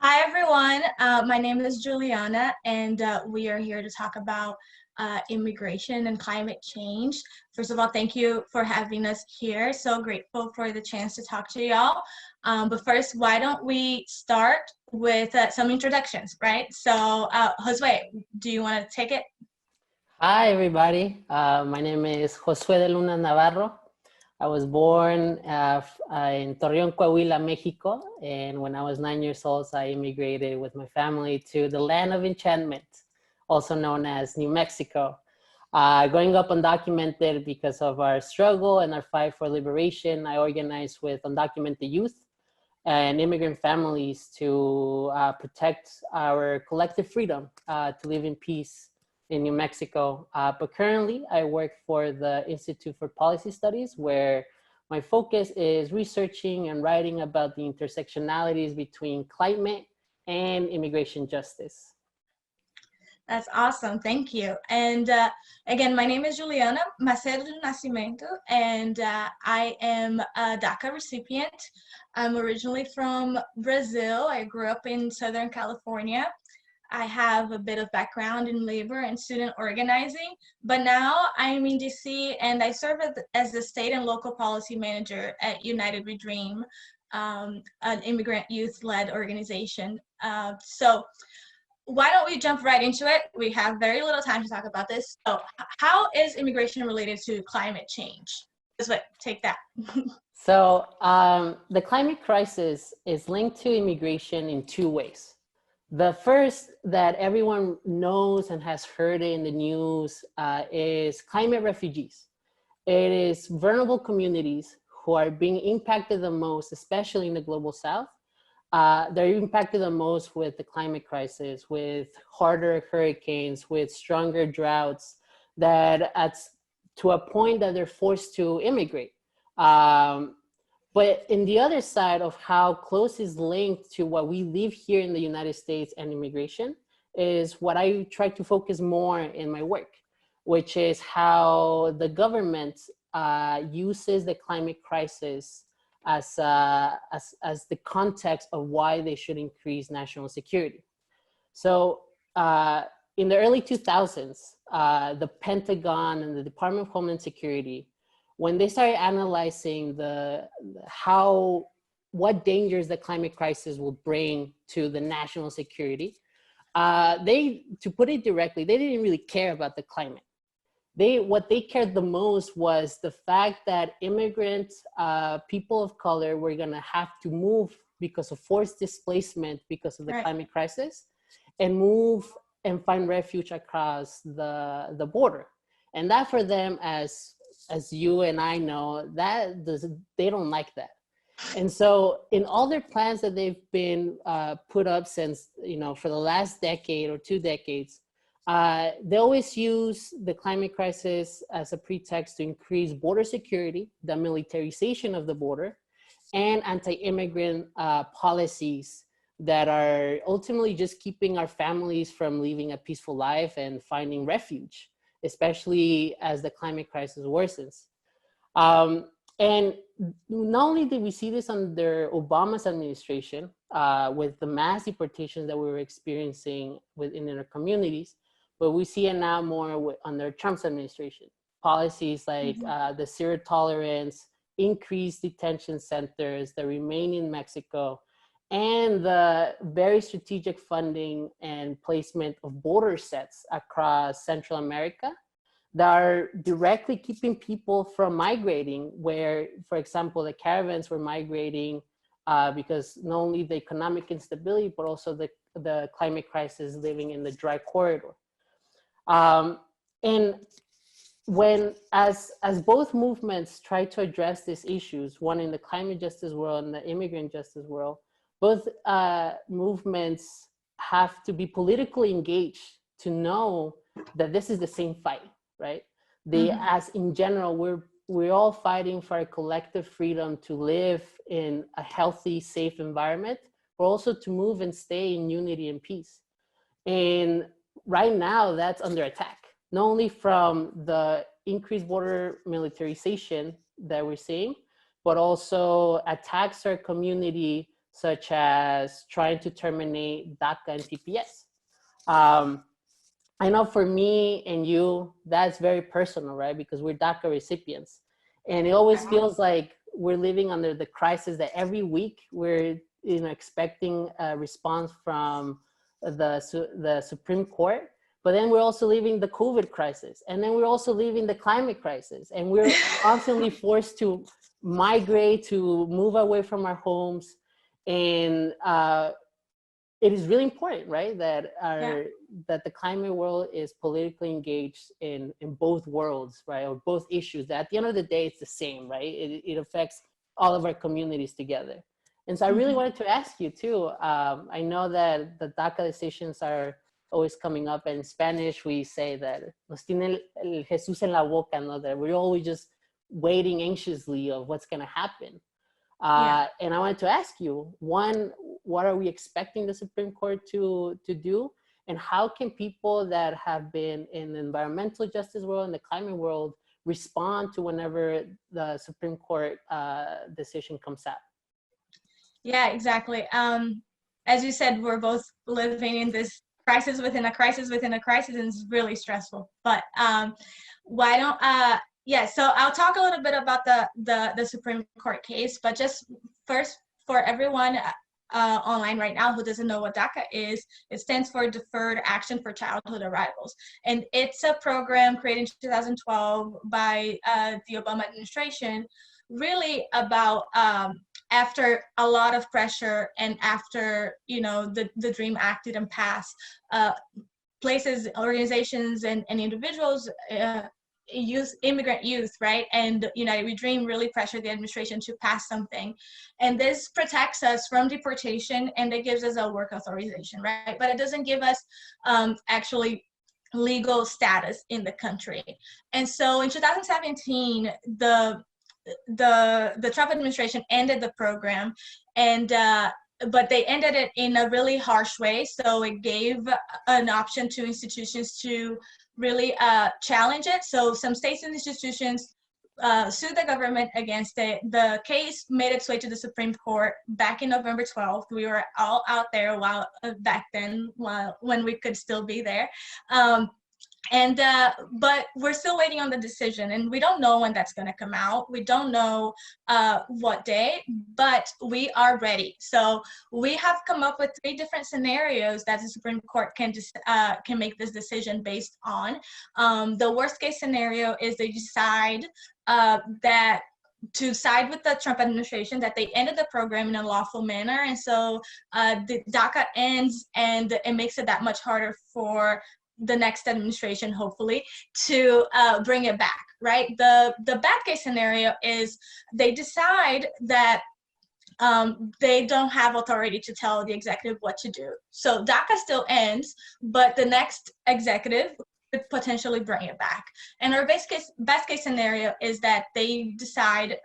Hi, everyone. My name is Juliana, and we are here to talk about immigration and climate change. First of all, thank you for having us here. So grateful for the chance to talk to y'all. But first, why don't we start with some introductions, right? So, Josue, do you want to take it? Hi, everybody. My name is Josue de Luna Navarro. I was born in Torreón, Coahuila, Mexico. And when I was 9 years old, I immigrated with my family to the land of enchantment, also known as New Mexico. Growing up undocumented because of our struggle and our fight for liberation, I organized with undocumented youth and immigrant families to protect our collective freedom to live in peace in New Mexico. But currently I work for the Institute for Policy Studies, where my focus is researching and writing about the intersectionalities between climate and immigration justice. That's awesome. Thank you. And again, my name is Juliana Macedo Nascimento, and I am a DACA recipient. I'm originally from Brazil. I grew up in Southern California. I have a bit of background in labor and student organizing, but now I'm in DC and I serve as the state and local policy manager at United We Dream, an immigrant youth-led organization. So why don't we jump right into it? We have very little time to talk about this. So how is immigration related to climate change? Just wait, take that. So the climate crisis is linked to immigration in two ways. The first that everyone knows and has heard in the news is climate refugees. It is vulnerable communities who are being impacted the most, especially in the global south. They're impacted the most with the climate crisis, with harder hurricanes, with stronger droughts, that to a point that they're forced to immigrate. But in the other side of how close is linked to what we live here in the United States and immigration is what I try to focus more in my work, which is how the government uses the climate crisis as the context of why they should increase national security. So in the early 2000s, the Pentagon and the Department of Homeland Security, when they started analyzing what dangers the climate crisis will bring to the national security, to put it directly, they didn't really care about the climate. What they cared the most was the fact that immigrants, people of color, were gonna have to move because of forced displacement because of the climate crisis, and move and find refuge across the border. And that for them, as you and I know, they don't like that. And so in all their plans that they've been put up since, for the last decade or 2 decades, they always use the climate crisis as a pretext to increase border security, the militarization of the border, and anti-immigrant policies that are ultimately just keeping our families from living a peaceful life and finding refuge, especially as the climate crisis worsens. And not only did we see this under Obama's administration with the mass deportations that we were experiencing within our communities, but we see it now more under Trump's administration. Policies like the zero tolerance, increased detention centers that remain in Mexico, and the very strategic funding and placement of border sets across Central America that are directly keeping people from migrating, where, for example, the caravans were migrating because not only the economic instability, but also the climate crisis living in the dry corridor. And as both movements try to address these issues, one in the climate justice world and the immigrant justice world, both movements have to be politically engaged to know that this is the same fight, right? As in general, we're all fighting for a collective freedom to live in a healthy, safe environment, but also to move and stay in unity and peace. And right now, that's under attack, not only from the increased border militarization that we're seeing, but also attacks our community such as trying to terminate DACA and TPS. I know for me and you, that's very personal, right? Because we're DACA recipients. And it always feels like we're living under the crisis that every week we're expecting a response from the Supreme Court. But then we're also living the COVID crisis. And then we're also living the climate crisis. And we're constantly forced to migrate, to move away from our homes. And it is really important, right, that that the climate world is politically engaged in both worlds, right, or both issues. That at the end of the day, it's the same, right? It affects all of our communities together. And so I really wanted to ask you too. I know that the DACA decisions are always coming up. In Spanish, we say that nos tiene el Jesús en la boca, no? That we're always just waiting anxiously of what's going to happen. And I wanted to ask you, one, what are we expecting the Supreme Court to do? And how can people that have been in the environmental justice world and the climate world respond to whenever the Supreme Court decision comes out? Yeah, exactly. As you said, we're both living in this crisis within a crisis within a crisis, and it's really stressful. But why don't so I'll talk a little bit about the Supreme Court case, but just first, for everyone online right now who doesn't know what DACA is, it stands for Deferred Action for Childhood Arrivals. And it's a program created in 2012 by the Obama administration, really about after a lot of pressure and after, the DREAM Act didn't pass, places, organizations, and individuals, immigrant youth, right, and United We Dream really pressured the administration to pass something, and this protects us from deportation, and it gives us a work authorization, right, but it doesn't give us actually legal status in the country. And so in 2017, the Trump administration ended the program, and but they ended it in a really harsh way. So it gave an option to institutions to really challenge it. So some states and institutions sued the government against it. The case made its way to the Supreme Court back in November 12th. We were all out there back then, when we could still be there. But we're still waiting on the decision, and we don't know when that's going to come out. We don't know what day, but we are ready. So we have come up with 3 different scenarios that the Supreme Court can make this decision based on. The worst case scenario is they decide that to side with the Trump administration, that they ended the program in a lawful manner, and so the DACA ends, and it makes it that much harder for the next administration, hopefully, to bring it back, right? The bad case scenario is they decide that they don't have authority to tell the executive what to do. So DACA still ends, but the next executive could potentially bring it back. And our best case scenario is that they decide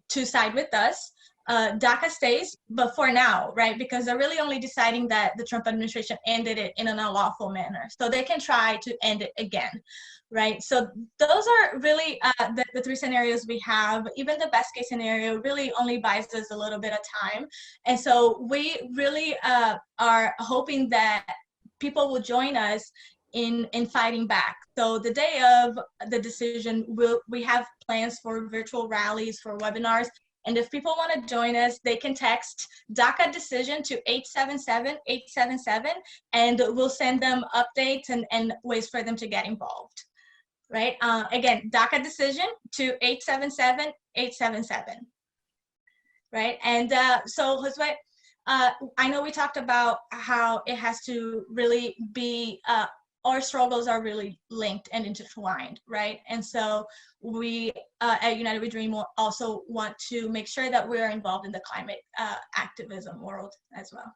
to side with us. DACA stays, but for now, right? Because they're really only deciding that the Trump administration ended it in an unlawful manner. So they can try to end it again, right? So those are really the 3 scenarios we have. Even the best case scenario really only buys us a little bit of time. And so we really are hoping that people will join us in fighting back. So the day of the decision, we have plans for virtual rallies, for webinars. And if people want to join us, they can text DACA decision to 877-877, and we'll send them updates and ways for them to get involved, right? Again, DACA decision to 877-877, right? And so, Josue, I know we talked about how it has to really be, our struggles are really linked and intertwined, right? And so we at United We Dream will also want to make sure that we're involved in the climate activism world as well.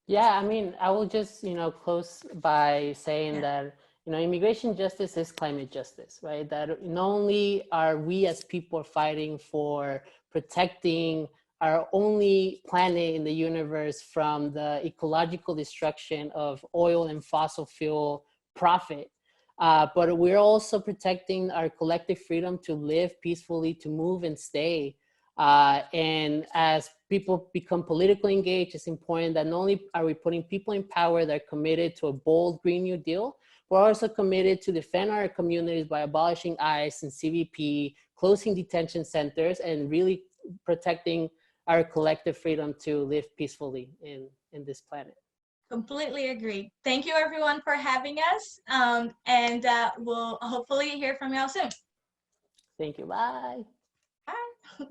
Yeah, I mean, I will just, close by saying that, immigration justice is climate justice, right? That not only are we as people fighting for protecting our only planet in the universe from the ecological destruction of oil and fossil fuel profit, but we're also protecting our collective freedom to live peacefully, to move and stay And as people become politically engaged, it's important that not only are we putting people in power that are committed to a bold Green New Deal, we're also committed to defend our communities by abolishing ICE and CBP, closing detention centers, and really protecting our collective freedom to live peacefully in this planet. Completely agree. Thank you everyone for having us. And we'll hopefully hear from y'all soon. Thank you. Bye. Bye.